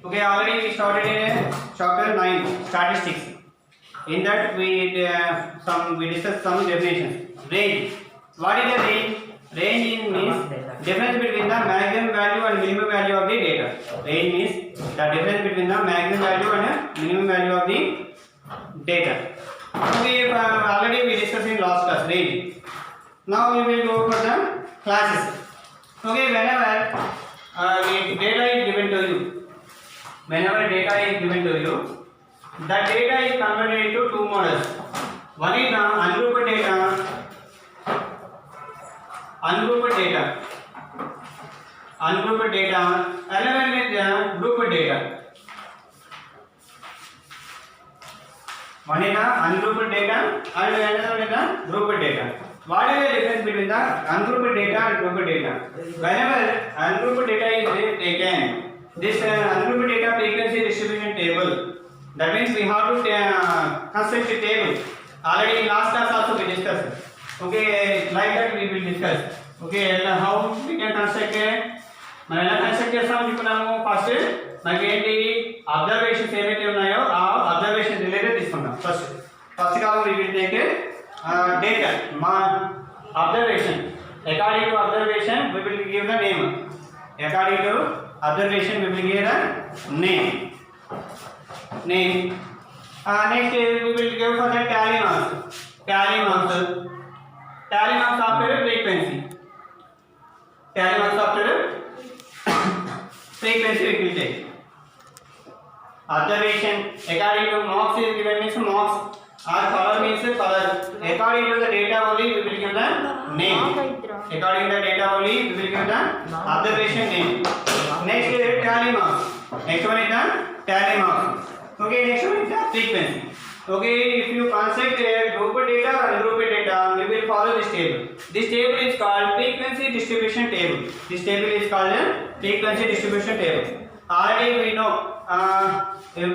Okay, already we started in chapter 9, statistics. In that we discussed some definitions. Range. What is a range? Range means difference between the maximum value and minimum value of the data. Range means the difference between the maximum value and minimum value of the data. Okay, already we discussed in last class range. Now we will go for the classes. Okay, whenever data is given to you, whenever data is given to you, that data is converted into two models. One is the ungrouped data, ungrouped data, another is the grouped data. One is the ungrouped data and another is the grouped data. What is the difference between the ungrouped data and grouped data? Whenever ungrouped data is taken, this ungrouped data frequency distribution table, that means we have to construct a table. Already in last class also we discussed. Okay, like that we will discuss. Okay, how we can construct a మనం ఎలా construct చేస్తామని చెప్పుకున్నాము. First మనకి ఏంటి observations ఏవైతే ఉన్నాయో ఆ observation related తీసుకుంటాం. First column we will take data మా observation. According to observation we will give the name. According to observation we will give the name. Next we will give for the tally marks. Tally marks after frequency. Tally marks after frequency we will take. Observation according to marks is given means marks, or color means color. According to the data only we will give the name. According to the data only we will give the observation name. Next is tally marks. Next one is the tally marks. Okay, next one is the frequency. Okay, if you construct a grouped data or ungrouped data, we will follow this table. This table is called frequency distribution table. This table is called a frequency distribution table. Already we know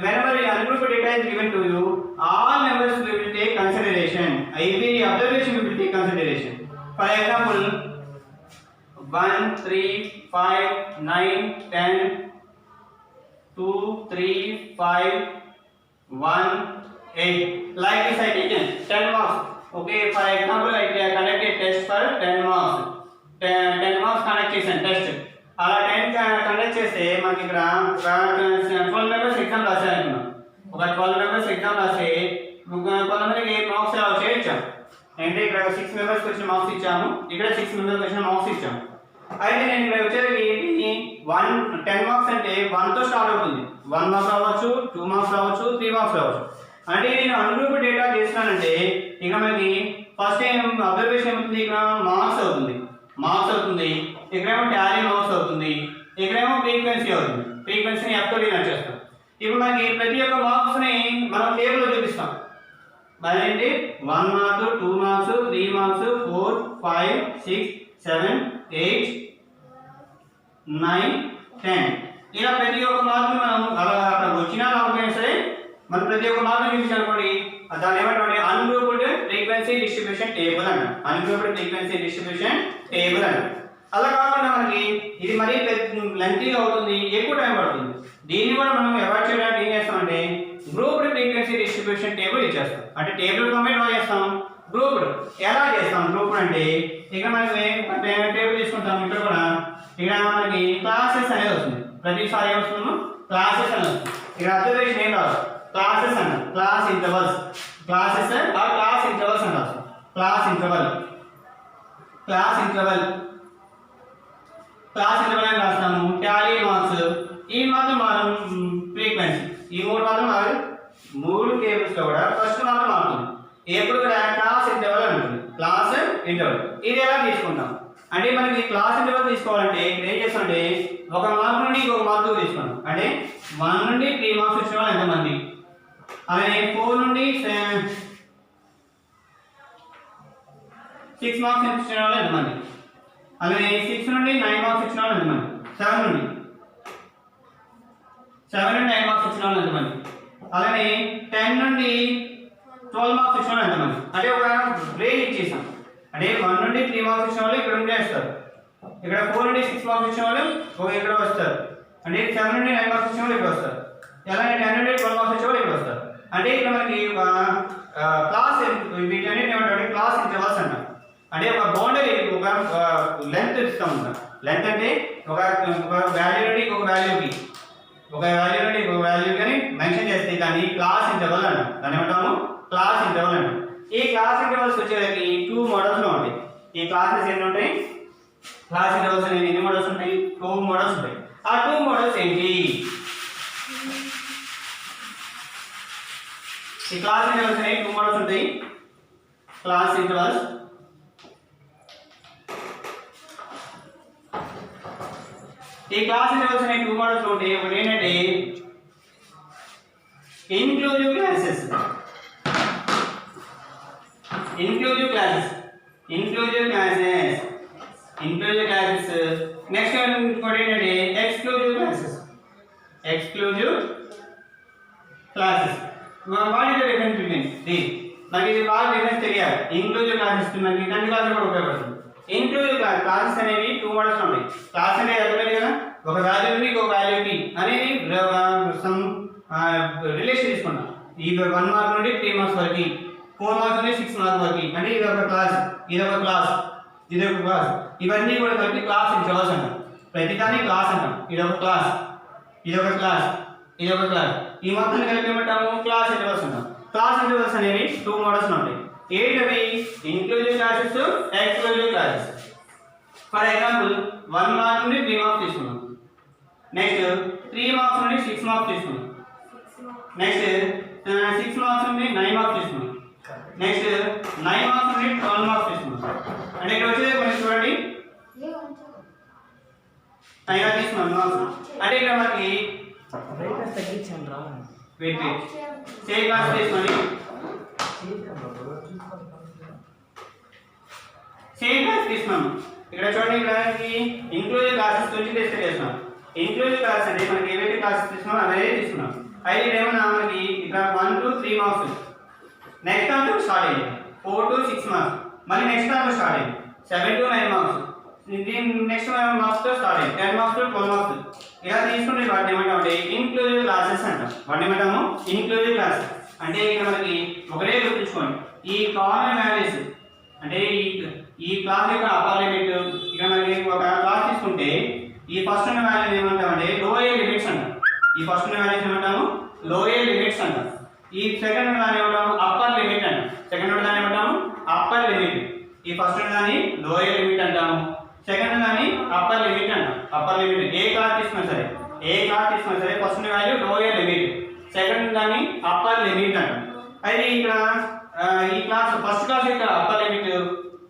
whenever ungrouped data is given to you, all numbers we will take consideration. Every observation we will take consideration. For example, 1, 3, 5, 9, 10, 2, 3, 5, 1, 8. Like this I taken 10 marks. Okay, for example I conduct a test for 10 marks. 10 marks conduct చేసాను test. అలా 10 conduct చేస్తే మనకి ఇక్కడ 12 members exam రాశారనుకున్నాం. ఒక 12 members exam రాస్తే కొంతమందికి marks అలా చేయించాం. అంటే ఇక్కడ 6 మెంబర్స్కి వచ్చిన మార్క్స్ ఇచ్చాము, ఇక్కడ 6 మెంబర్స్కి వచ్చిన మార్క్స్ ఇచ్చాము. అయితే నేను ఇక్కడ వచ్చేది 10 మార్క్స్ అంటే 1తో స్టార్ట్ అవుతుంది. 1 మార్క్స్ రావచ్చు, 2 మార్క్స్ రావచ్చు, 3 మార్క్స్ రావచ్చు. అంటే నేను అన్గ్రూప్డ్ డేటా చేస్తానంటే ఇక మనకి ఫస్ట్ టైం అబ్జర్వేషన్ ఏమవుతుంది, ఇక్కడ మార్క్స్ అవుతుంది, ఇక్కడేమో టాలీ మార్క్స్ అవుతుంది, ఇక్కడేమో ఫ్రీక్వెన్సీ అవుతుంది. ఫ్రీక్వెన్సీని F తో డినోట్ చేస్తాం. ఇప్పుడు మనకి ప్రతి ఒక్క మార్క్స్ని మనం టేబుల్లో చూపిస్తాం. అదేంటి 1 మార్క్స్, 2 మార్క్స్, 3 మార్క్స్, 4, 5, 6, 7, 8, 9, 10 ఇలా ప్రతి ఒక్క మార్క్ని మనం అలా అక్కడ వచ్చినా రాకపోయినా సరే మనం ప్రతి ఒక్క మార్క్ని చూపించాలనుకోండి, దాన్ని ఏమంటే అన్గ్రూప్డ్ ఫ్రీక్వెన్సీ డిస్ట్రిబ్యూషన్ టేబుల్ అంట. అన్గ్రూప్డ్ ఫ్రీక్వెన్సీ డిస్ట్రిబ్యూషన్ టేబుల్ అంట. అలా కాకుండా మనకి ఇది మరీ లెంతీగా అవుతుంది, ఎక్కువ టైం పడుతుంది. దీన్ని కూడా మనం అవాయిడ్ చేయడానికి ఏం చేస్తామంటే గ్రూప్డ్ ఫ్రీక్వెన్సీ డిస్ట్రిబ్యూషన్ టేబుల్ ఇచ్చేస్తాం. అంటే టేబుల్ ఫార్మేట్ డ్రా చేస్తాం. గ్రూప్డ్ ఎలా చేస్తాం? గ్రూప్డ్ అంటే ఇక మనకి టేబుల్ తీసుకుంటాం. ఇక్కడ కూడా ఇక్కడ మనకి క్లాసెస్ అనేది వస్తుంది. ప్రతిసారి ఏం వస్తున్నాము క్లాసెస్ అని వస్తుంది. ఇక్కడ అబ్జర్వేషన్ ఏం రాదు, క్లాసెస్ అన్నారు. Class intervals, classes or class intervals అన్నారు. క్లాస్ ఇంటర్వల్ అని రాస్తాము. టాలీ మార్క్స్, ఈ మాత్రం మనం ఫ్రీక్వెన్సీ, ఈ మూడు మాత్రం మారు. 3 టేబుల్స్లో కూడా ఫస్ట్ మాత్రం మారుతుంది. ఎప్పుడు కూడా క్లాస్ ఇంటర్వల్ అని ఉంటుంది. క్లాస్ ఇంటర్వల్ ఇది ఎలా తీసుకుంటాం అంటే మనకి క్లాస్ ఇంటర్వల్ తీసుకోవాలంటే ఏం చేస్తామంటే ఒక మార్క్ నుండి ఇంకొక మార్కు తీసుకుంటాం. అంటే 1 నుండి 3 మార్క్స్ వచ్చిన వాళ్ళు ఎంతమంది, అలాగే 4 నుండి 6 మార్క్స్ ఇచ్చిన వాళ్ళు ఎంతమంది, అలాగే 6 నుండి 9 మార్క్స్ ఇచ్చిన వాళ్ళు ఎంతమంది, 7 నుండి 9 మార్క్స్ ఇచ్చిన వాళ్ళు ఎంతమంది, అలాగే 10 నుండి 12 మార్క్స్ ఇచ్చిన వాళ్ళు ఎంతమంది. అంటే ఒక రేంజ్ ఇచ్చేసాం. అంటే 1 నుండి 3 మార్క్స్ ఇచ్చిన వాళ్ళు ఇక్కడ ఉండేస్తారు, ఇక్కడ 4 నుండి 6 మార్క్స్ ఇచ్చిన వాళ్ళు ఇక్కడ వస్తారు, అంటే 7 నుండి 9 మార్క్స్ వచ్చేవాళ్ళు ఇక్కడ వస్తారు. అలానే 10 నుండి 12 మార్క్స్ వచ్చేవాళ్ళు ఇక్కడ వస్తారు. అంటే ఇక్కడ మనకి క్లాస్ వీటన్నిటిని ఏమంటే క్లాస్ ఇంటర్వల్స్ అంటాం. అంటే ఒక బౌండరీ ఒక లెంత్ ఇస్తాం. లెంత్ అంటే ఒక వాల్యూ నుండి ఒక వాల్యూకి అని మెన్షన్ చేస్తే దాన్ని క్లాస్ ఇంటర్వల్ అంటాం. దాన్ని ఏమంటాము క్లాస్ ఇంటర్వల్ అంటాం. ఈ క్లాస్ ఇంటర్వల్స్ వచ్చేసరికి 2 మోడల్స్ లో ఉంటాయి. ఈ క్లాసెస్ ఎన్ని ఉంటాయి? క్లాస్ ఇంటర్వల్స్ అనేవి ఎన్ని మోడల్స్ ఉంటాయి? 2 మోడల్స్ ఉంటాయి. ఆ 2 మోడల్స్ ఏంటి? ఈ క్లాస్ ఇంటర్వల్స్ అనేవి 2 మోడల్స్ ఉంటాయి. క్లాస్ ఇంటర్వల్స్ ఈ క్లాస్ ఇంటర్వల్స్ అనేవి 2 మోడల్స్ ఉంటాయి. ఒకటి ఏంటంటే ఇంక్లూజివ్ క్లాసెస్ నెక్స్ట్ ఇంకోటి ఏంటంటే exclusive classes what is the difference between మనకి ఇది బాగా డిఫరెన్స్ తెలియాలి. ఇంక్లూజివ్ క్లాసెస్ మనకి 10th క్లాస్ కూడా ఉపయోగపడుతుంది. ఇంక్లూజివ్ క్లాసెస్ అనేవి 2 మోడల్స్ ఉంటాయి. క్లాస్ అనేది అర్థమైంది కదా, ఒక వాల్యూ నుండి ఇంకో వాల్యూకి అనేది సమ్ రిలేషన్ తీసుకున్నాం. ఈ 1 మార్క్ నుండి 3 మార్క్స్ వరకు, 4 మార్క్స్ నుండి 6 మార్క్స్ వరకు. అంటే ఇది ఒక క్లాస్, ఇదొక క్లాస్. ఇవన్నీ కూడా కలిపి క్లాస్ ఇంటర్వల్స్ అంటాం. ప్రతిదాన్ని క్లాస్ అంటాం. ఇదొక క్లాస్. ఈ మొత్తం కలిపి ఏమంటాము? క్లాస్ ఇంటర్వల్స్ అంటాం. క్లాస్ ఇంటర్వల్స్ అనేవి 2 మోడల్స్ ఉంటాయి. ఏంటవి? Inclusive classes, exclusive classes. For example 1 mark నుండి 3 మార్క్స్ తీసుకున్నాం. నెక్స్ట్ 3 మార్క్స్ నుండి 6 మార్క్స్ తీసుకున్నాం. నెక్స్ట్ 6 మార్క్స్ నుండి 9 మార్క్స్ తీసుకున్నాం. నెక్స్ట్ 9 మార్క్స్ నుండి 12 మార్క్స్ తీసుకున్నాం. అంటే ఇక్కడ వచ్చేది మనకి చూడండి అయినా తీసుకున్నాం మార్క్స్. అంటే ఇక్కడ మనకి వెయిట్ సేమ్ క్లాస్ తీసుకొని ఇక్కడ చూడండి. ఇక్కడ ఇంక్లూజివ్ క్లాసెస్ గురించి డిస్కస్ చేస్తున్నాం. ఇంక్లూజివ్ క్లాస్ అంటే మనకి ఏవైతే క్లాసెస్ తీసుకున్నాం అదే తీసుకున్నాం. అయితే ఏమన్నా మనకి ఇక్కడ 1 to 3 మార్క్స్, నెక్స్ట్ దాంట్లో స్టార్ట్ అయ్యింది 4 to 6 మార్క్స్, మళ్ళీ నెక్స్ట్ దాంట్లో స్టార్ట్ అయ్యింది 7 to 9 మార్క్స్, నెక్స్ట్ మార్క్స్ తో స్టార్ట్ అయ్యింది 10 మార్క్స్ to 12 మార్క్స్. ఇలా తీసుకుంటే వాటిని ఏమంటామంటే ఇంక్లూజివ్ క్లాసెస్ అంటాం. వాటిని ఏమంటాము? Inclusive classes. అంటే ఇక్కడ మనకి ఒకటే గుర్తుంచుకోండి, ఈ కామన్ వాల్యూస్ అంటే ఈ క్లాస్ యొక్క అప్పర్ లిమిట్. ఇక్కడ మనకి ఒక క్లాస్ తీసుకుంటే ఈ ఫస్ట్ ఉన్న వాల్యూని ఏమంటామంటే లోయర్ లిమిట్స్ అంటాం. ఈ ఫస్ట్ ఉన్న వాల్యూస్ ఏమంటాము? లోయర్ లిమిట్స్ అంటాం. ఈ సెకండ్ దాన్ని ఏమంటాము? అప్పర్ లిమిట్ అంటాం. సెకండ్ దాన్ని ఏమంటాము? Upper limit. ఈ ఫస్ట్ దాన్ని లోయర్ లిమిట్ అంటాము, సెకండ్ దాన్ని అప్పర్ లిమిట్ అంటాం. అప్పర్ లిమిట్ ఏ క్లాస్ తీసుకున్నా సరే first value lower limit, second దాన్ని అప్పర్ లిమిట్ అంటాం. అయితే ఇక్కడ ఈ క్లాస్ ఫస్ట్ క్లాస్ యొక్క అప్పర్ లిమిట్,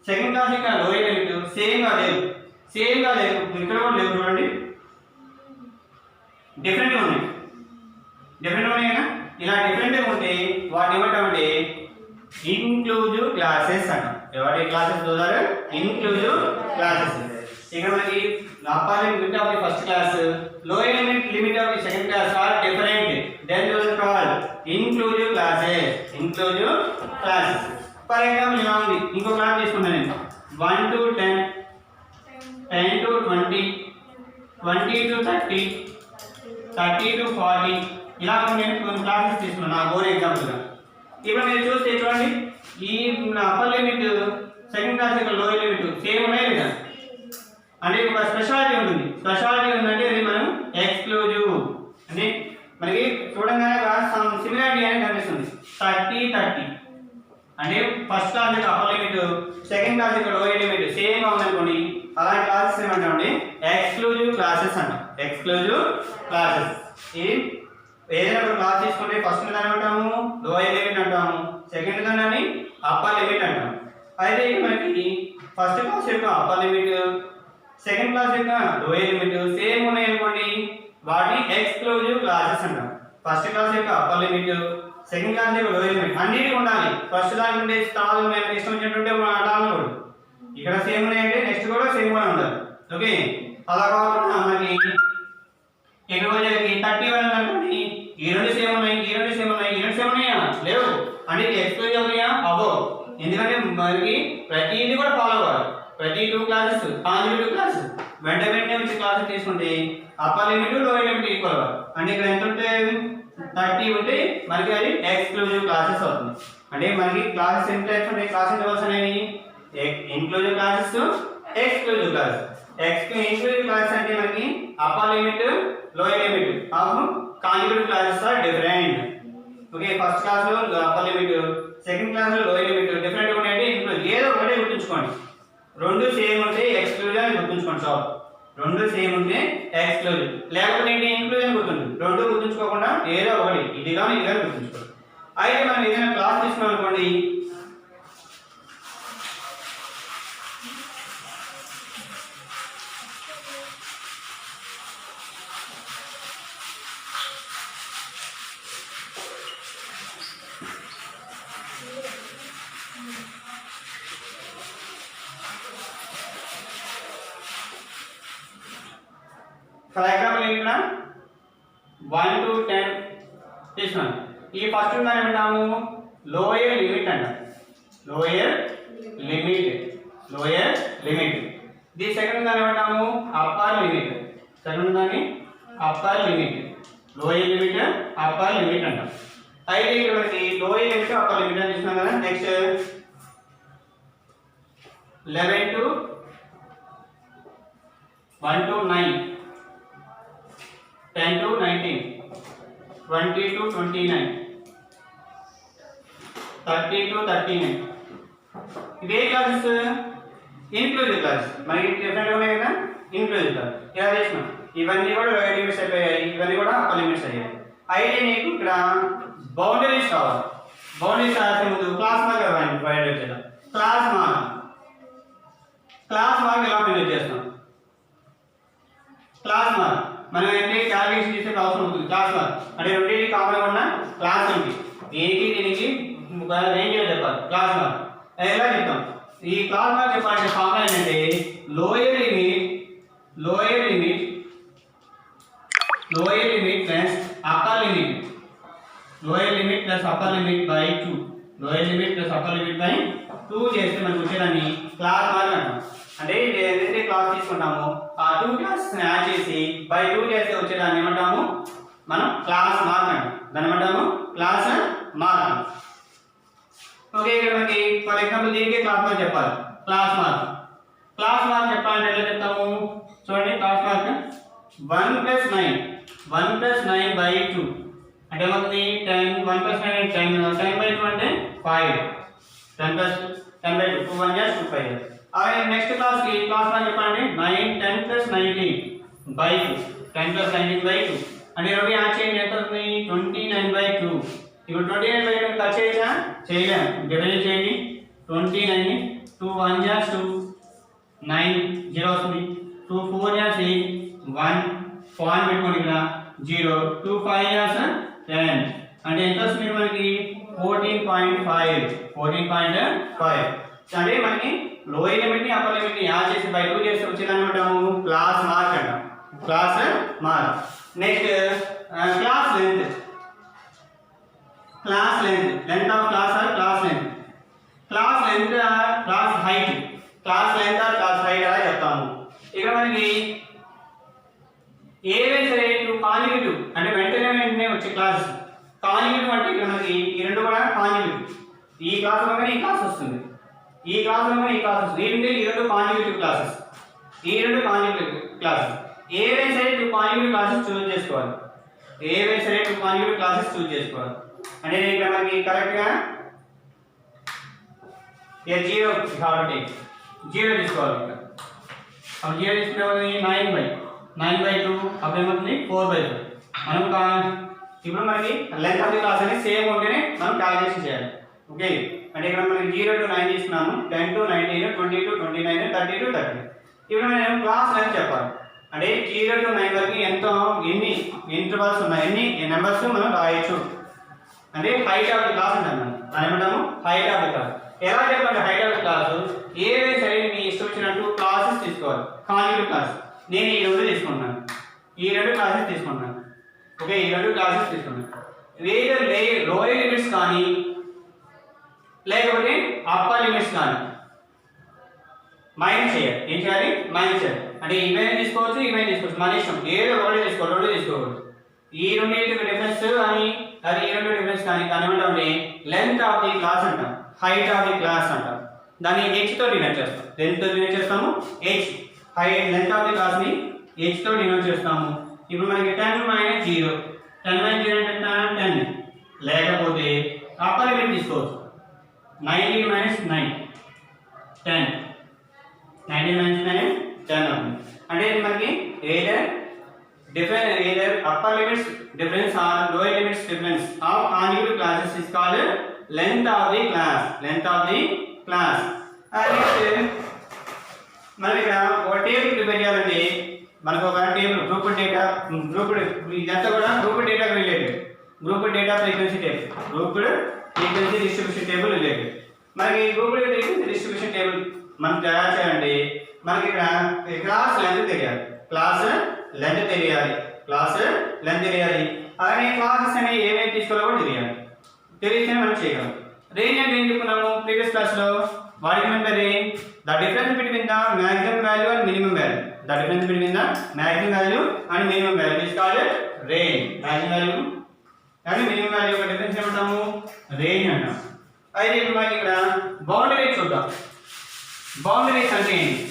సెకండ్ క్లాస్ యొక్క లోయర్ లిమిట్ సేమ్ గా లేవు. ఇక్కడ కూడా లేవు. చూడండి డిఫరెంట్ గా ఉన్నాయి కదా. ఇలా డిఫరెంట్ గా ఉంటే వాటిని ఏమంటామంటే ఇంక్లూజివ్ క్లాసెస్ అంటాం. వాటి క్లాసెస్ చూడాలి ఇంక్లూజివ్ క్లాసెస్. ఇక్కడ మనకి upper limit of the first class, lower limit of the second class are different, then you will call inclusive classes. For example ఇలా ఉంది. ఇంకో క్లాస్ తీసుకుంటాను నేను 1 to 10, 10 to 20, 20 to 30, 30 to 40. ఇలా నేను కొన్ని క్లాసెస్ తీసుకున్నాను నా బోర్డ్ ఎగ్జాంపుల్గా. ఇప్పుడు మీరు చూస్తే చూడండి, ఈ అప్పర్ లిమిట్ సెకండ్ క్లాస్ యొక్క లోయర్ లిమిట్ సేమ్ ఉన్నాయి లేదా? అంటే ఒక స్పెషాలిటీ ఉంటుంది. స్పెషాలిటీ ఉందంటే అది మనం ఎక్స్క్లూజివ్ అంటే మనకి చూడంగానే సిమిలారిటీ అనేది కనిపిస్తుంది. 30 అంటే ఫస్ట్ క్లాస్ యొక్క అప్పర్ లిమిట్, సెకండ్ క్లాస్ యొక్క లోయర్ లిమిట్ సేమ్ గా ఉందనుకోండి, అలాంటి క్లాసెస్ ఏమంటామండి? ఎక్స్క్లూజివ్ క్లాసెస్ అంటాం. Exclusive classes. ఇది ఏదైనా ఒక క్లాస్ తీసుకుంటే ఫస్ట్ దాన్ని ఏమంటాము? లోయర్ లిమిట్ అంటాము, సెకండ్ దాన్ని అప్పర్ లిమిట్ అంటాము. అయితే మనకి ఫస్ట్ క్లాస్ యొక్క అప్పర్ లిమిట్, సెకండ్ క్లాస్ యొక్క లోయర్ లిమిట్ సేమ్ ఉన్నాయి అనుకోండి, వాటిని ఎక్స్క్లూజివ్ క్లాసెస్ అంటాం. ఫస్ట్ క్లాస్ యొక్క అప్పర్ లిమిట్, సెకండ్ క్లాస్ యొక్క లోయర్ లిమిట్ అన్నిటి ఉండాలి. ఫస్ట్ దాని నుండి స్టాల్ ఇష్టం వచ్చినట్టుంటే అటాలకూడదు. ఇక్కడ సేమ్ ఉన్నాయంటే నెక్స్ట్ కూడా సేమ్ గా ఉండాలి. ఓకే, అలా కాకుండా మనకి ఇక్కడ 31 అనుకోండి, ఈ రెండు సేమ్ ఉన్నాయి లేవు అంటే ఎక్స్క్లూజివ్ అవుతాయా? అబో. ఎందుకంటే మనకి ప్రతిదీ కూడా ఫాలో అవ్వాలి. ప్రతి 2 క్లాసెస్ కాన్సిక్యూటివ్ క్లాసెస్ వెంటనే వచ్చే క్లాసెస్ తీసుకుంటే అప్పర్ లిమిట్ లోయర్ ఉంటే 30 ఉంటే మనకి అది ఎక్స్క్లూజివ్ క్లాసెస్ అవుతుంది. అంటే మనకి క్లాసెస్ ఎన్ని టైప్స్ ఉంటాయి, క్లాస్ ఇంటర్వల్స్ అనేవి inclusive classes, exclusive classes. Inclusive classes అంటే మనకి upper limit lower limit of conjugate classes are different. Okay, first class లో అప్పర్ లిమిట్, సెకండ్ క్లాస్ లో లోయర్ లిమిట్ డిఫరెంట్ ఉన్నాయంటే ఇంక్లూజివ్. ఏదో ఒకటే గుర్తుంచుకోండి, రెండు సేమ్ ఉంటే ఎక్స్క్లూజివ్ అని గుర్తుంచుకోండి. చాలు, రెండు సేమ్ ఉంటే ఎక్స్క్లూజివ్, లేకపోతే ఏంటి ఇంక్లూజివ్ గుర్తుంటుంది. రెండు గుర్తుంచుకోకుండా ఏదో ఒకటి ఇది కానీ గుర్తుంచుకోండి. అయితే మనం ఏదైనా క్లాస్ తీసుకున్నాం అనుకోండి, ఫర్ ఎగ్జాంపుల్ ఇక్కడ 1 to 10 తీసుకున్నాం. ఈ ఫస్ట్ దాన్ని ఏమంటాము, లోయర్ లిమిట్ అంటాం. Lower limit. ది సెకండ్ దాన్ని ఏమంటాము, అప్పర్ లిమిట్. సెకండ్ దాన్ని upper limit. Lower limit, upper limit అంటాం. అయితే ఇక్కడ మనకి లోయర్ లిమిట్, అప్పర్ లిమిట్ అని తీసుకున్నాం కదా. Next 11 to 1 to 9, 10 to 19, 20 to 29, 30 to 39. ఇదే క్లాసెస్ ఇంక్లూజివ్ క్లాసెస్. మనకి డిఫరెంట్ ఉన్నాయి కదా, ఇంక్లూజివ్ క్లాస్. ఇలా చేసినాం, ఇవన్నీ కూడా లోయర్ లిమిట్స్ అయిపోయాయి, ఇవన్నీ కూడా అప్పర్ లిమిట్స్ అయ్యాయి. అయితే నీకు ఇక్కడ బౌండరీస్ కావాలి. బౌండరీస్ రాసే ముందు క్లాస్ మార్క్ బయట చేద్దాం. క్లాస్ మార్క్ ఎలా ఫైండ్ చేస్తాం? క్లాస్ మార్క్ మనం ఏంటి క్యాలిక్యులేషన్ చేసే అవసరం ఉంటుంది. క్లాస్ మార్క్ అంటే రెండింటి కామన్ ఉన్న క్లాస్ ఉంది, దీనికి రేంజ్ చెప్పాలి. క్లాస్ మార్క్ ఎలా చెప్తాం? ఈ క్లాస్ మార్క్ చెప్పాలంటే ఫార్ములా ఏంటంటే lower limit plus upper limit. Lower limit plus upper limit by 2. Lower limit plus upper limit by 2 చేస్తే మనకు వచ్చేదాన్ని క్లాస్ మార్క్ అంటాం. అంటే ఏదైతే క్లాస్ తీసుకుంటామో ఆ 2 క్లాసెస్ యాడ్ చేసి బై 2 చేస్తే వచ్చేదాన్ని ఏమంటాము మనం క్లాస్ మార్క్ అంటాం. దాన్ని ఏమంటాము క్లాస్ మార్క్. ఓకే, ఇక్కడ మనకి ఫర్ ఎగ్జాంపుల్ దీనికి క్లాస్ మార్క్ చెప్పాలి. క్లాస్ మార్క్ చెప్పాలంటే ఎలా చెప్తాము చూడండి. క్లాస్ మార్క్ 1 + 9 బై 2 అంటే ఏమవుతుంది 10. 1 + 9 అంటే 10 బై 2 అంటే 5. 10 బై 2 2 1 2 5. అలాగే నెక్స్ట్ క్లాస్ మార్క్ చెప్పండి 9 10 + 19 బై 2. 10 + 19 బై 2 అంటే రెండు యాడ్ చేయండి, ఎంత అవుతుంది 29 బై 2. ఇప్పుడు 29 బై 2 కట్ చేయొచ్చా? చేయలేం. డివైడ్ చేయండి. 29 2 1 2 9 0 వస్తుంది. 2 4 8 1 పాయింట్ పెట్టుకోండి ఇక్కడ 0. 2 5 10 అంటే ఎంత వస్తుంది మనకి 14.5. అంటే మనకి లోయర్ లిమిట్ ని అప్పర్ లిమిట్ ని యాడ్ చేసి బై 2 చేసి వచ్చేదాన్ని అంటాము క్లాస్ మార్క్ అంటాం. Class mark. Next class length of class or class length. Class height or class height అలా చెప్తాము. ఇక్కడ మనకి ఏవైనా సరే కాంజుగేటివ్ అంటే వెంటనే వచ్చే క్లాస్ కాంజుగేటివ్ అంటే ఇక్కడ మనకి ఈ రెండు కూడా కాంజుగేటివ్. ఈ క్లాస్ లోనే ఈ క్లాస్ వస్తుంది, ఈ క్లాస్ లోనే ఈ క్లాస్ వస్తుంది. ఏంటి ఈ రెండు కాంజుగేటివ్ క్లాసెస్. ఏవైనా సరే 2 కాంజుగేటివ్ క్లాసెస్ చూస్ చేసుకోవాలి. అంటే ఇక్కడ మనకి కరెక్ట్ గా 0 కాబట్టి 0 తీసుకోవాలి. ఇక్కడ అప్పుడు 0 తీసుకునే 9 బై 2 అప్పుడు ఏమవుతుంది 4 బై 2. మనం ఇప్పుడు మనకి లెంత్ ఆఫ్ ది క్లాస్ అనేది సేమ్ ఉంటేనే మనం క్యాలిక్యులేషన్ చేయాలి. ఓకే, అంటే ఇక్కడ మనకి 0 to 9 తీసుకున్నాము, 10 to 19, 20 to 29, 30 to 30. ఇప్పుడు మనం క్లాస్ లెంత్ చెప్పాలి. అంటే 0 to 9 వరకు ఎన్ని ఇంటర్వల్స్ ఉన్నాయి, ఎన్ని నెంబర్స్ మనం రాయొచ్చు. అంటే హైట్ ఆఫ్ ది క్లాస్ అంటాం. మనం ఏమంటాము హైట్ ఆఫ్ ది క్లాస్. ఎలా చెప్పండి హైట్ ఆఫ్ ది క్లాస్? ఏవైనా సరే మీ ఇష్టం వచ్చినట్టు క్లాసెస్ తీసుకోవాలి. కాంజుగేటివ్ క్లాస్ నేను ఈ రెండు తీసుకుంటున్నాను. ఓకే, ఈ రెండు క్లాసెస్ తీసుకున్నాను. వేరే లోయర్ లిమిట్స్ కానీ లేకపోతే అప్పర్ లిమిట్స్ కానీ మైనస్ చేయాలి. ఏం చేయాలి? మైనస్ చేయాలి. అంటే ఇవైనా తీసుకోవచ్చు, మన ఇష్టం. ఏదో ఒకటి తీసుకోవాలి, రెండు తీసుకోకూడదు. ఈ రెండింటికి డిఫరెన్స్ కానీ అది ఈ రెండు డిఫరెన్స్ కానీ దాని ఏమంటామండి లెంత్ ఆఫ్ ది క్లాస్ అంటాం, హైట్ ఆఫ్ ది క్లాస్ అంటాం. దాన్ని h తో డినోట్ చేస్తాం. దేనితో డినోట్ చేస్తాము? h. Height length of the class ని h తో డినోట్ చేస్తాము. ఇప్పుడు మనకి 10 - 0, 10 - 0 అంటే ఎంత? 10. లేకపోతే అప్పర్ లిమిట్ తీసుకోవచ్చు. 19 - 9 10. 19 - 9 10 అవుతుంది. అంటే ఇది మనకి either upper limits difference or lower limits difference of conjugate classes is called length of the class. Length of the class. Next మనం ఇక్కడ ఒక టేబుల్ ప్రిపేర్ చేయాలండి. మనకు ఒక టేబుల్ గ్రూప్ డేటా, ఇదంతా కూడా group data related, group data frequency table, group frequency distribution table related. మనకి group frequency distribution table మనం తయారు చేయాలండి. మనకి ఇక్కడ క్లాస్ లెంత్ తెలియాలి, క్లాస్ లెంత్ తెలియాలి, క్లాస్ లెంత్ తెలియాలి. అలాగే క్లాసెస్ అనేవి ఏమేమి తీసుకోవాలో కూడా తెలియాలి. తెలిస్తేనే మనం చేయగలం. రేంజ్ అంటే ఏం చెప్పుకున్నాము ప్రీవియస్ క్లాస్లో? What is meant by range? The difference between the maximum value and minimum value. The difference between the maximum value and minimum value is called range. Maximum value and minimum value యొక్క difference ఏమంటాము? Range అంటాం. అయితే ఇప్పుడు మనకి ఇక్కడ boundaries చూద్దాం. Boundaries అంటే ఏంటి?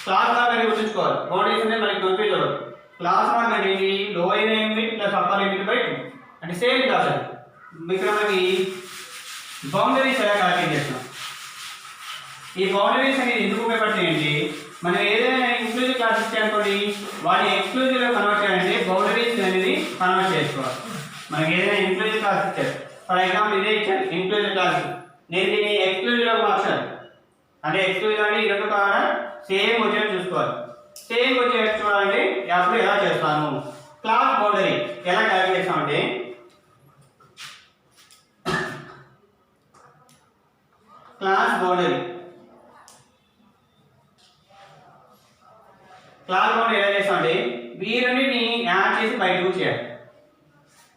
క్లాస్ మార్క్ అని గుర్తుంచుకోవాలి. బౌండరీస్ అంటే మనకి కన్ఫ్యూజ్ అవ్వదు. క్లాస్ మార్క్ అంటే ఏంటి? Lower limit plus upper limit by 2 అంటే సేమ్ క్లాస్. ఇక్కడ మనకి బౌండరీస్ ఎలా క్యాలిక్యులేట్ చేస్తాం? ఈ బౌండరీస్ అనేది ఎందుకు ఉపయోగపడతాయండి? మనం ఏదైనా ఇంక్లూజివ్ క్లాస్ ఇస్తే అనుకోండి, వాటిని ఎక్స్క్లూజివ్గా కన్వర్ట్ చేయాలంటే బౌండరీస్ అనేది కన్వర్ట్ చేసుకోవాలి. మనకి ఏదైనా ఇంక్లూజివ్ క్లాస్ ఇచ్చారు, ఫర్ ఎగ్జాంపుల్ ఇదే ఇచ్చారు ఇంక్లూజివ్ క్లాస్, నేను దీన్ని ఎక్స్క్లూజివ్లో మార్చాలి అంటే ఎక్స్క్లూజివ్ అంటే ఈ రెండు కాకుండా సేమ్ వచ్చేది చూసుకోవాలి. సేమ్ వచ్చేది చూడాలంటే అప్పుడు ఎలా చేస్తాను? క్లాస్ బౌండరీ ఎలా క్యాలిక్యులేట్ చేస్తామంటే క్లాస్ బౌండరీ ఎలా చేస్తామంటే ఈ రెండింటిని యాడ్ చేసి బై 2 చేయాలి.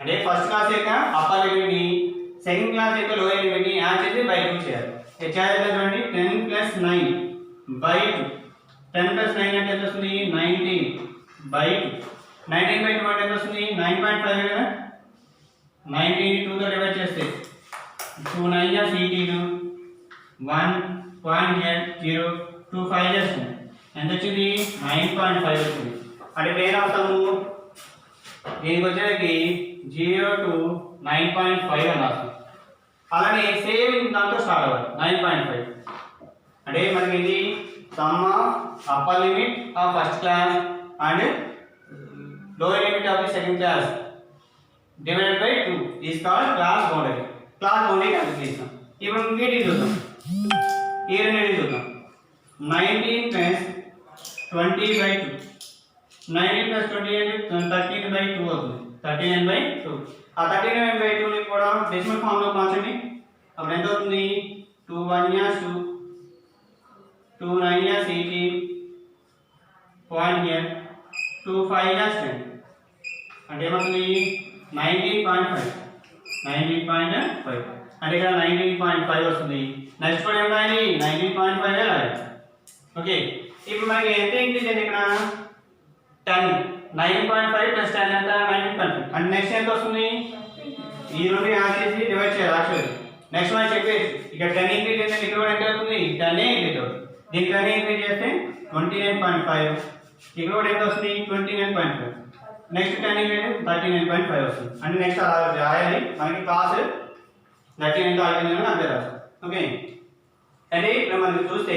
అంటే ఫస్ట్ క్లాస్ యొక్క అప్పర్ లిమిట్ని సెకండ్ క్లాస్ యొక్క లోయర్ లిమిట్ని యాడ్ చేసి బై 2 చేయాలి. చూడండి 10 + 9 బై 2. 10 + 9 అంటే ఎంత వస్తుంది? 19 బై 2. 19 బై 2 అంటే ఎంత వస్తుంది? 9.5 కదా. 19 ని 2 తో డివైడ్ చేస్తే 2 9 గా 18 1.025 చేస్తుంది. ఎంత వచ్చింది? 9.5 వచ్చింది. అంటే ఇప్పుడు ఏం రాస్తాము? దీనికి వచ్చేసరికి 0 to 9.5 అని రాస్తాం. అలానే సేమ్ దాంతో స్టార్ట్ అవ్వాలి 9.5. అంటే మనకి ఇది some of upper limit of first class and lower limit of the second class divided by 2 is called class boundary. Class boundary calculate చేస్తాం. ఇప్పుడు వీటిని చూద్దాం. ఈ రెండింటిని చూద్దాం. 19 + 20 బై 2. 19 + 20 అంటే 13 బై 2 అవుతుంది. 39 బై 2. ఆ 39 బై 2 ని కూడా డెసిమల్ ఫామ్ లో మార్చండి. అప్పుడు ఎంత అవుతుంది? 2 1 2 2 9 18 2 5 10 అంటే ఏమవుతుంది? 19.5 అంటే ఇక్కడ 19.5 వస్తుంది. నెక్స్ట్ కూడా ఏం రాయాలి? 19.5 రాయాలి. ఓకే, ఇప్పుడు మనకి ఎంత ఇంక్రీజ్ అయింది ఇక్కడ? 10. 9.5 + 10 ఎంత? 19.5. అండ్ నెక్స్ట్ ఎంత వస్తుంది? ఈ రెండు యాడ్ చేసి డివైడ్ చేయాలి యాక్చువల్లీ. నెక్స్ట్ మనం చెప్పేసి ఇక్కడ 10 ఇంక్రీజ్ అయితే ఇక్కడ కూడా ఎంత అవుతుంది? 10 ఇంక్రీజ్ అవుతుంది. దీనికి 10 ఇంక్రీజ్ చేస్తే 29.5. ఇక్కడ కూడా ఎంత వస్తుంది? 29.5. నెక్స్ట్ 10 ఇంక్రీజ్ 39.5 వస్తుంది. అంటే నెక్స్ట్ అలా రాయాలి. మనకి క్లాస్ 13 ఎంత అయిపోయిందని అంతే రాస్తాం. ఓకే, అంటే ఇక్కడ మనం చూస్తే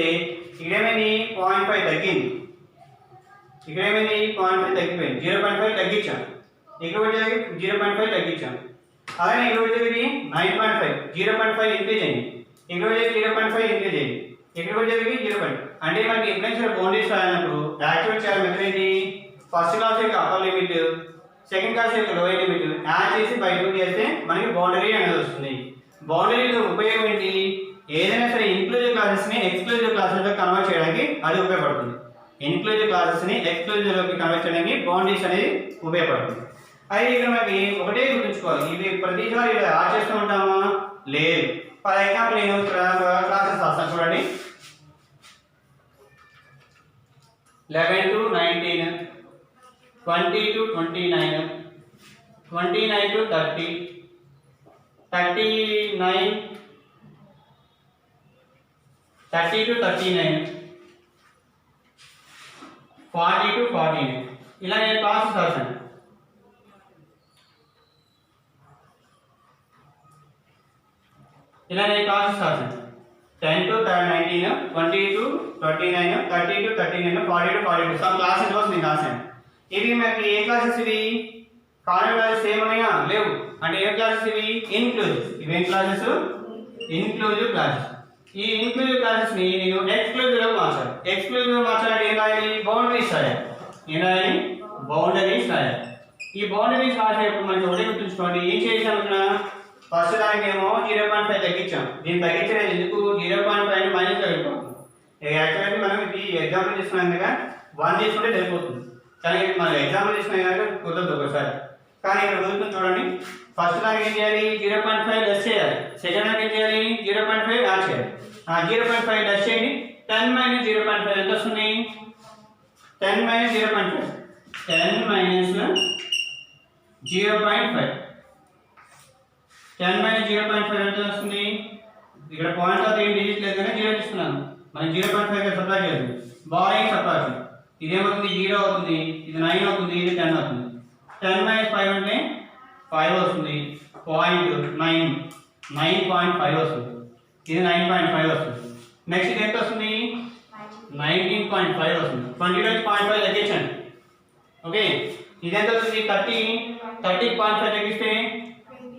ఇక్కడ ఏమైంది? 0.5 తగ్గింది. ఇక్కడ ఏమైంది? 0.5 తగ్గిపోయింది. 0.5 తగ్గించాం. ఇక్కడ వచ్చేది 0.5 తగ్గించాం. అలాగే ఇక్కడ వచ్చేది 9.5 0.5 ఇంక్రీజ్ అయింది. ఇక్కడ వచ్చేది 0.5 ఇంక్రీజ్ అయింది. ఇక్కడ వచ్చేది 0.5. అంటే మనకి ఇంప్లిమెంట్ బౌండరీస్ రాయినప్పుడు యాక్టివేట్ చేయాలి మెథడ్ ఏంటి? ఫస్ట్ క్లాస్ యొక్క అప్పర్ లిమిట్ సెకండ్ క్లాస్ యొక్క లోయర్ లిమిట్ యాడ్ చేసి బై 2 చేస్తే మనకి బౌండరీ అనేది వస్తుంది. బౌండరీలో ఉపయోగం ఏంటి? ఏదైనా సరే ఇంక్లూజివ్ క్లాసెస్ ని ఎక్స్క్లూజివ్ క్లాసెస్ లో కన్వర్ట్ చేయడానికి అది ఉపయోగపడుతుంది. ఇంక్లూజివ్ క్లాసెస్ ని ఎక్స్క్లూజివ్ లోకి కన్వర్ట్ చేయడానికి బౌండరీస్ అనేది ఉపయోగపడుతుంది. అయితే ఇక్కడ మనకి ఒకటే గుర్తుంచుకోవాలి, ఇది ప్రతిసారి ఇలా యాడ్ చేస్తూ ఉంటామా? లేదు. ఫర్ ఎగ్జాంపుల్ నేను క్లాసెస్ రాస్తాను చూడండి. 11 to 19 20 to 29, 29 to 30, 39, 30 to 39, 40 to 49. ఇలా నేను ప్రాసెస్ రాశాను. ఇలా నేను ప్రాసెస్ రాశాను. 10 to 19, 20 to 29, 30 to 39, 40 to 42. Some class intervals నేను రాశాను. ఇవి మనకి ఏ క్లాసెస్ ఇవి? కామన్ క్లాసెస్ ఏమన్నాయా? లేవు. అంటే ఏ క్లాసెస్ ఇవి? ఇన్క్లూజివ్. ఇవి ఏం క్లాసెస్? Inclusive classes. ఈ ఇన్క్లూజివ్ క్లాసెస్ ని నేను ఎక్స్క్లూజివ్ లో మార్చాలి. ఎక్స్క్లూజివ్ లో మార్చాలంటే ఏం రాయాలి? బౌండరీస్ రాయాలి. ఏం రాయాలి? బౌండరీస్ రాయాలి. ఈ బౌండరీస్ రాసేటప్పుడు మనకి ఒకటి గుర్తుంచుకోండి. ఏం చేసాం ఇక్కడ? ఫస్ట్ దానికి ఏమో 0.5 తగ్గించాం. దీన్ని తగ్గించలేదు ఎందుకు? 0.5 మైనస్ అయిపోతుంది. యాక్చువల్లీ మనం ఇది ఎగ్జాంపుల్ తీసుకున్నాం కదా, 1 తీసుకుంటే సరిపోతుంది. కానీ మనం ఎగ్జాంపుల్ తీసుకున్నాం కనుక కుదరదు ఒకసారి. కానీ ఇక్కడ కుదురుతుంది చూడండి. ఫస్ట్ దానికి ఏం చేయాలి? 0.5 లెస్ చేయాలి. సెకండ్ దానికి ఏం చేయాలి? 0.5 యాడ్ చేయాలి. 0.5 లెస్ చేయండి. 10 - 0.5 ఎంత వస్తుంది? 10 - 0.5. 10 - 0.5. 10 - 0.5 ఎంత వస్తుంది? ఇక్కడ పాయింట్ ఆఫ్ ఏం డిజిట్ లేదు కానీ 0 తీసుకున్నాను. మనం 0.5 సప్లై చేయాలి. Barring supply. ఇదేమవుతుంది? 0 అవుతుంది. ఇది 9 అవుతుంది. ఇది 10 అవుతుంది. 10 - 5 అంటే 5 వస్తుంది. 9.5 వస్తుంది. ఇది 9.5 వస్తుంది. నెక్స్ట్ ఇది ఎంత వస్తుంది? 19.5 వస్తుంది. 20 నుంచి 0.5 తగ్గించండి. ఓకే, ఇది ఎంత వస్తుంది? 30.5 తగ్గిస్తే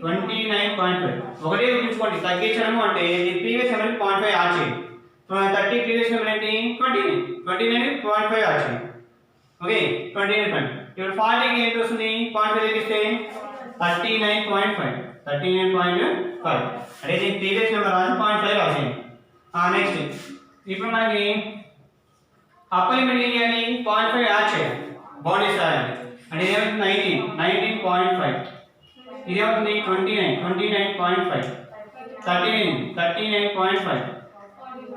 29.5. ఒకటే గుర్తుంచుకోండి, తగ్గించడము అంటే ప్రీవియస్ నెంబర్ 0.5 యాడ్ చేయండి. 30 ప్రీవియస్ నెంబర్ ఏంటి? 29 0.5 యాడ్ చేయండి. ఓకే, 29. ఇప్పుడు 40 కి ఎంత వస్తుంది? 0.5 తగ్గిస్తే 39.5. 39.5 అంటే దీని ప్రీవియస్ నెంబర్ 0.5 రాసేయండి. నెక్స్ట్ ఇప్పుడు మనకి అప్పర్ లిమిట్ ఏం చేయాలి? 0.5 యాడ్ చేయాలి. బౌండరీస్ రాయాలి. అంటే ఇదేమవుతుంది? 19.5. ఇదేమవుతుంది? 29.5. 39.5.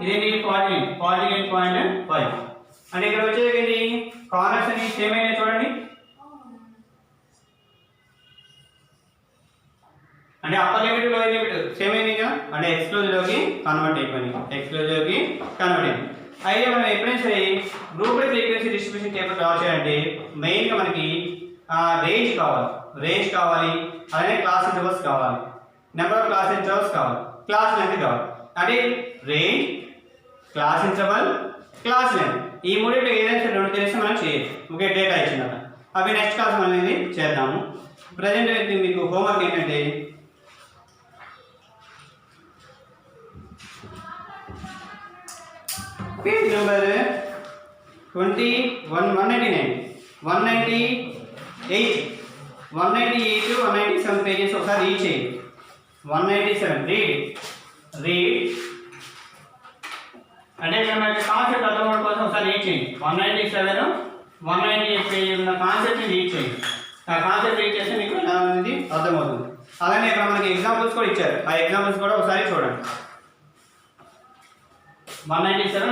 ఇదేంటి? 49.5. అంటే ఇక్కడ వచ్చేది ఏంటి? కార్నర్స్ అన్ని సేమ్ అయినాయి చూడండి. అంటే upper limit lower limit same అయినాయిగా, అంటే ఎక్స్క్లూజివ్ లోకి కన్వర్ట్ అయిపోయింది. అయితే మనం ఎప్పుడైనా సరే group frequency distribution table draw చేయాలంటే మెయిన్గా మనకి రేంజ్ కావాలి, అలానే క్లాస్ ఇంటర్వల్స్ కావాలి, నెంబర్ ఆఫ్ క్లాస్ ఇంటర్వల్స్ కావాలి, క్లాస్ లెంత్ కావాలి. అంటే range, class interval, class length ఈ మూడింటిలో ఏదైనా సరే రెండు తెలిస్తే మనం చేయొచ్చు. ఓకే, డేటా ఇచ్చినాక అవి నెక్స్ట్ క్లాస్ మనం అనేది చేద్దాము. ప్రజెంట్ అయితే మీకు హోంవర్క్ ఏంటంటే పేజ్ నెంబర్ 199, 198, 197 పేజెస్ ఒకసారి రీడ్ చేయండి. 197 రీడ్ అంటే ఇక్కడ మనకి కాన్సెప్ట్ అర్థమవడం కోసం ఒకసారి రీడ్ చేయండి. 197, 198 పేజీ ఉన్న కాన్సెప్ట్ని రీడ్ చేయండి. ఆ కాన్సెప్ట్ రీడ్ చేస్తే మీకు అనేది అర్థమవుతుంది. అలానే ఇక్కడ మనకి ఎగ్జాంపుల్స్ కూడా ఇచ్చారు. ఆ ఎగ్జాంపుల్స్ కూడా ఒకసారి చూడండి. 197